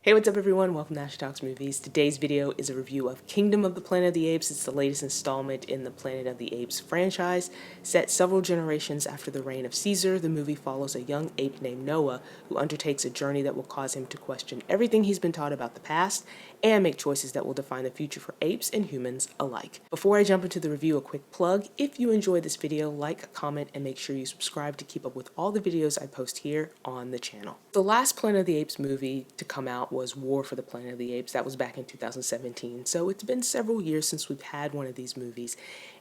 Hey, what's up everyone? Welcome to Ash Talks Movies. Today's video is a review of Kingdom of the Planet of the Apes. It's the latest installment in the Planet of the Apes franchise. Set several generations after the reign of Caesar, the movie follows a young ape named Noah who undertakes a journey that will cause him to question everything he's been taught about the past and make choices that will define the future for apes and humans alike. Before I jump into the review, a quick plug. If you enjoyed this video, like, comment, and make sure you subscribe to keep up with all the videos I post here on the channel. The last Planet of the Apes movie to come out was War for the Planet of the Apes. That was back in 2017. So it's been several years since we've had one of these movies.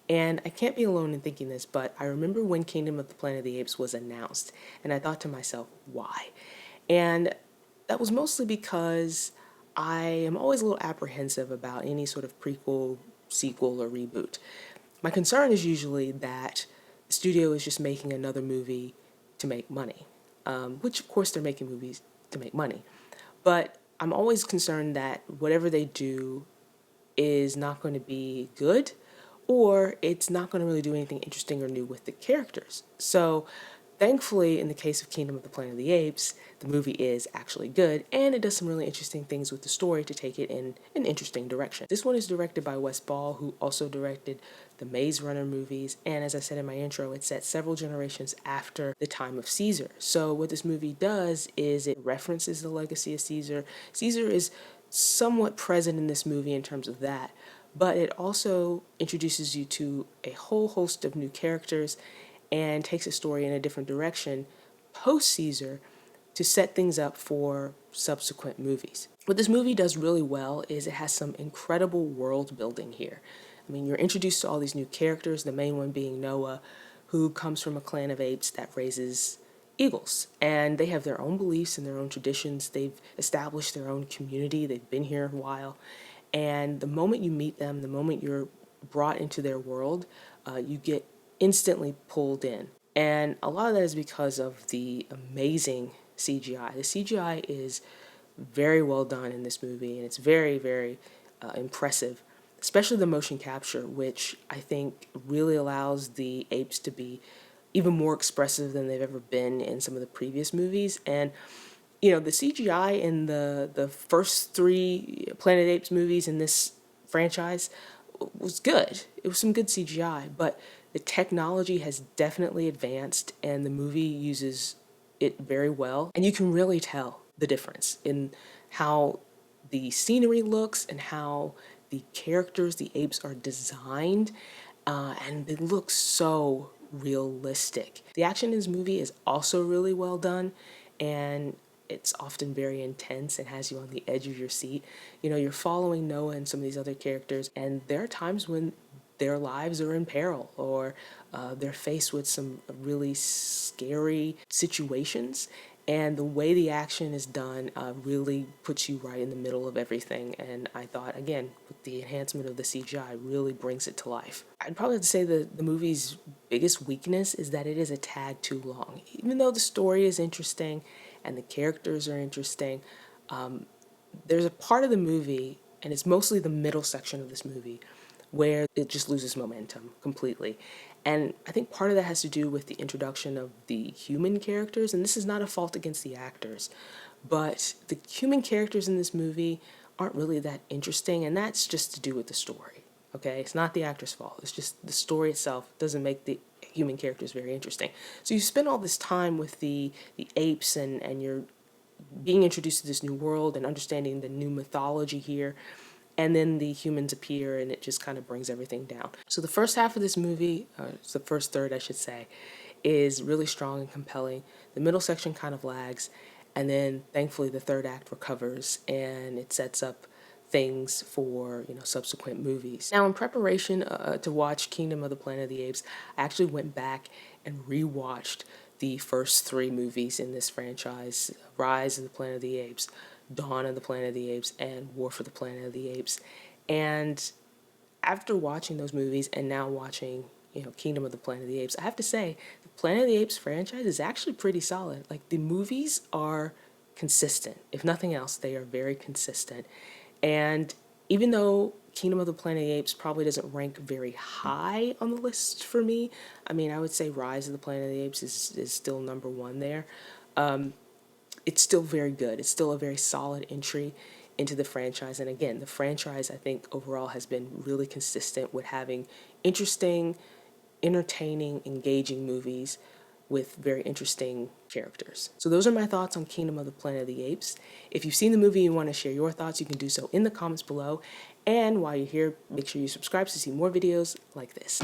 And I can't be alone in thinking this, but I remember when Kingdom of the Planet of the Apes was announced, and I thought to myself, why? And that was mostly because I am always a little apprehensive about any sort of prequel, sequel, or reboot. My concern is usually that the studio is just making another movie to make money, which of course they're making movies to make money. But I'm always concerned that whatever they do is not going to be good, or it's not going to really do anything interesting or new with the characters. So thankfully, in the case of Kingdom of the Planet of the Apes, the movie is actually good, and it does some really interesting things with the story to take it in an interesting direction. This one is directed by Wes Ball, who also directed the Maze Runner movies, and as I said in my intro, it's set several generations after the time of Caesar. So what this movie does is it references the legacy of Caesar. Caesar is somewhat present in this movie in terms of that, but it also introduces you to a whole host of new characters and takes a story in a different direction post-Caesar to set things up for subsequent movies. What this movie does really well is it has some incredible world building here. I mean, you're introduced to all these new characters, the main one being Noah, who comes from a clan of apes that raises eagles. And they have their own beliefs and their own traditions. They've established their own community. They've been here a while. And the moment you meet them, the moment you're brought into their world, you get instantly pulled in. And a lot of that is because of the amazing CGI. The CGI is very well done in this movie, and it's very, very impressive, especially the motion capture, which I think really allows the apes to be even more expressive than they've ever been in some of the previous movies. And you know, the CGI in the first three Planet of the Apes movies in this franchise was good. It was some good CGI, but the technology has definitely advanced and the movie uses it very well. And you can really tell the difference in how the scenery looks and how the characters, the apes, are designed, and they look so realistic. The action in this movie is also really well done, and it's often very intense and has you on the edge of your seat. You know, you're following Noah and some of these other characters, and there are times when their lives are in peril, or they're faced with some really scary situations. And the way the action is done really puts you right in the middle of everything. And I thought, again, with the enhancement of the CGI, really brings it to life. I'd probably have to say the movie's biggest weakness is that it is a tad too long. Even though the story is interesting and the characters are interesting, there's a part of the movie, and it's mostly the middle section of this movie, where it just loses momentum completely. And I think part of that has to do with the introduction of the human characters, and this is not a fault against the actors, but the human characters in this movie aren't really that interesting, and that's just to do with the story, okay? It's not the actor's fault. It's just the story itself doesn't make the human characters very interesting. So you spend all this time with the apes, and you're being introduced to this new world and understanding the new mythology here, and then the humans appear and it just kind of brings everything down. So the first half of this movie, the first third I should say, is really strong and compelling. The middle section kind of lags, and then thankfully the third act recovers and it sets up things for, you know, subsequent movies. Now, in preparation to watch Kingdom of the Planet of the Apes, I actually went back and rewatched the first three movies in this franchise: Rise of the Planet of the Apes, Dawn of the Planet of the Apes, and War for the Planet of the Apes. And after watching those movies and now watching, you know, Kingdom of the Planet of the Apes, I have to say the Planet of the Apes franchise is actually pretty solid. Like, the movies are consistent. If nothing else, they are very consistent. And even though Kingdom of the Planet of the Apes probably doesn't rank very high on the list for me, I mean, I would say Rise of the Planet of the Apes is still number one there. it's still very good. It's still a very solid entry into the franchise. And again, the franchise, I think, overall has been really consistent with having interesting, entertaining, engaging movies with very interesting characters. So those are my thoughts on Kingdom of the Planet of the Apes. If you've seen the movie and you want to share your thoughts, you can do so in the comments below. And while you're here, make sure you subscribe to see more videos like this.